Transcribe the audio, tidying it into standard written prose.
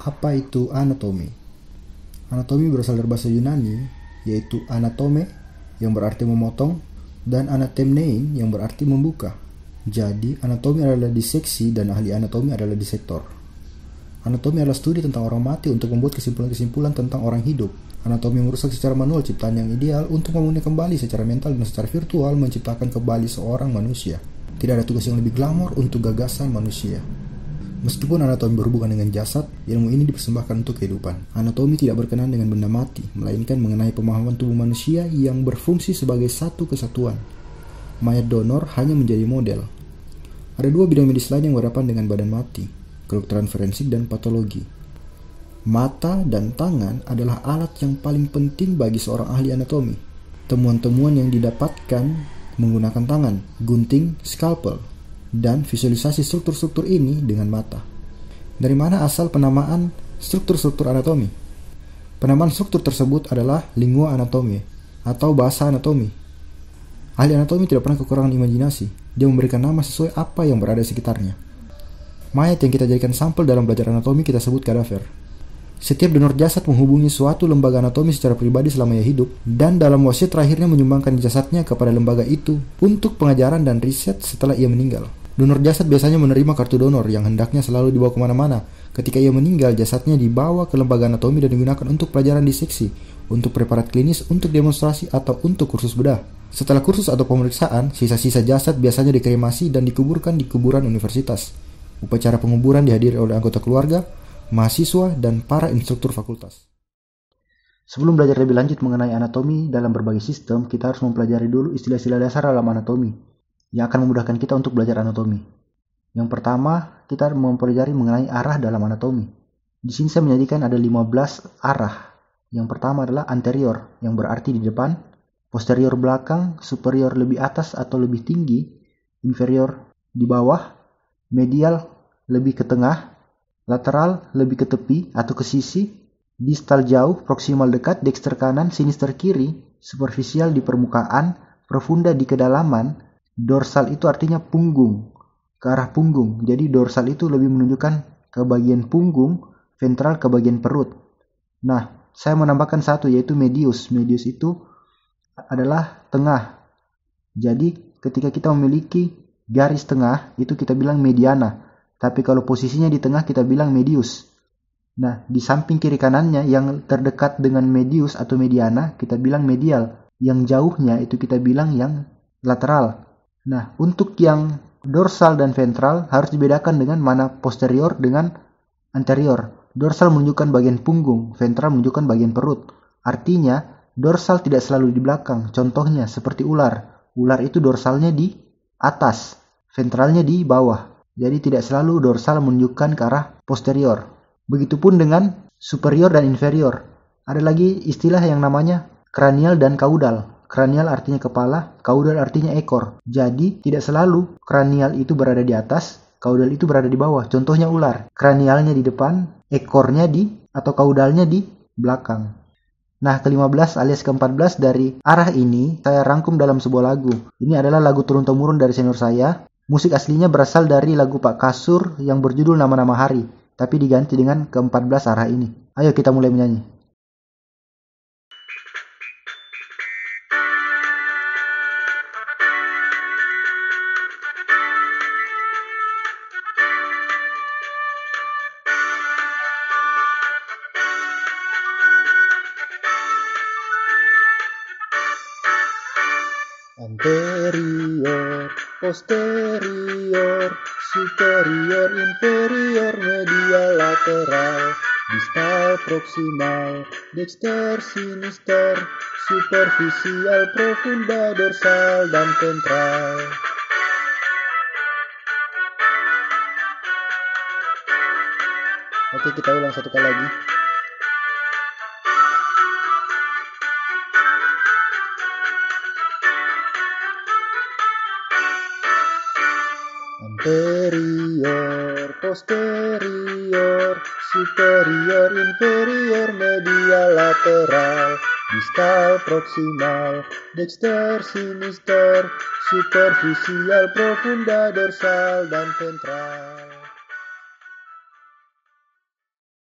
Apa itu anatomi? Anatomi berasal dari bahasa Yunani, yaitu anatome, yang berarti memotong, dan anatemnein, yang berarti membuka. Jadi, anatomi adalah diseksi dan ahli anatomi adalah disektor. Anatomi adalah studi tentang orang mati untuk membuat kesimpulan-kesimpulan tentang orang hidup. Anatomi merusak secara manual ciptaan yang ideal untuk membangunnya kembali secara mental dan secara virtual menciptakan kembali seorang manusia. Tidak ada tugas yang lebih glamor untuk gagasan manusia. Meskipun anatomi berhubungan dengan jasad, ilmu ini dipersembahkan untuk kehidupan. Anatomi tidak berkenaan dengan benda mati, melainkan mengenai pemahaman tubuh manusia yang berfungsi sebagai satu kesatuan. Mayat donor hanya menjadi model. Ada dua bidang medis lain yang berhadapan dengan badan mati, kedokteran forensik dan patologi. Mata dan tangan adalah alat yang paling penting bagi seorang ahli anatomi. Temuan-temuan yang didapatkan menggunakan tangan, gunting, skalpel, dan visualisasi struktur-struktur ini dengan mata. Dari mana asal penamaan struktur-struktur anatomi? Penamaan struktur tersebut adalah lingua anatomi atau bahasa anatomi. Ahli anatomi tidak pernah kekurangan imajinasi. Dia memberikan nama sesuai apa yang berada di sekitarnya. Mayat yang kita jadikan sampel dalam belajar anatomi kita sebut kadaver. Setiap donor jasad menghubungi suatu lembaga anatomi secara pribadi selama ia hidup, dan dalam wasiat terakhirnya menyumbangkan jasadnya kepada lembaga itu untuk pengajaran dan riset setelah ia meninggal. Donor jasad biasanya menerima kartu donor yang hendaknya selalu dibawa kemana-mana. Ketika ia meninggal, jasadnya dibawa ke lembaga anatomi dan digunakan untuk pelajaran diseksi, untuk preparat klinis, untuk demonstrasi, atau untuk kursus bedah. Setelah kursus atau pemeriksaan, sisa-sisa jasad biasanya dikremasi dan dikuburkan di kuburan universitas. Upacara penguburan dihadiri oleh anggota keluarga, mahasiswa, dan para instruktur fakultas. Sebelum belajar lebih lanjut mengenai anatomi dalam berbagai sistem, kita harus mempelajari dulu istilah-istilah dasar dalam anatomi yang akan memudahkan kita untuk belajar anatomi. Yang pertama, kita mempelajari mengenai arah dalam anatomi. Di sini saya menyajikan ada 15 arah. Yang pertama adalah anterior, yang berarti di depan, posterior belakang, superior lebih atas atau lebih tinggi, inferior di bawah, medial lebih ke tengah, lateral lebih ke tepi atau ke sisi, distal jauh, proksimal dekat, dexter kanan, sinister kiri, superficial di permukaan, profunda di kedalaman. Dorsal itu artinya punggung, ke arah punggung. Jadi dorsal itu lebih menunjukkan ke bagian punggung, ventral ke bagian perut. Nah, saya menambahkan satu yaitu medius. Medius itu adalah tengah. Jadi ketika kita memiliki garis tengah itu kita bilang mediana. Tapi kalau posisinya di tengah kita bilang medius. Nah, di samping kiri kanannya yang terdekat dengan medius atau mediana kita bilang medial. Yang jauhnya itu kita bilang yang lateral. Nah, untuk yang dorsal dan ventral harus dibedakan dengan mana posterior dengan anterior. Dorsal menunjukkan bagian punggung, ventral menunjukkan bagian perut. Artinya, dorsal tidak selalu di belakang. Contohnya seperti ular. Ular itu dorsalnya di atas, ventralnya di bawah. Jadi tidak selalu dorsal menunjukkan ke arah posterior. Begitupun dengan superior dan inferior. Ada lagi istilah yang namanya kranial dan kaudal. Kranial artinya kepala, kaudal artinya ekor. Jadi tidak selalu kranial itu berada di atas, kaudal itu berada di bawah. Contohnya ular. Kranialnya di depan, ekornya atau kaudalnya di belakang. Nah, ke-15 alias ke-14 dari arah ini saya rangkum dalam sebuah lagu. Ini adalah lagu turun-temurun dari senior saya. Musik aslinya berasal dari lagu Pak Kasur yang berjudul Nama-Nama Hari, tapi diganti dengan ke-14 arah ini. Ayo kita mulai menyanyi. Anterior, posterior, superior, inferior, medial, lateral, distal, proximal, dexter, sinister, superficial, profunda, dorsal, dan ventral. Oke, kita ulang satu kali lagi. Anterior, posterior, superior, inferior, medial, lateral, distal, proximal, dexter, sinister, superficial, profunda, dorsal, dan ventral.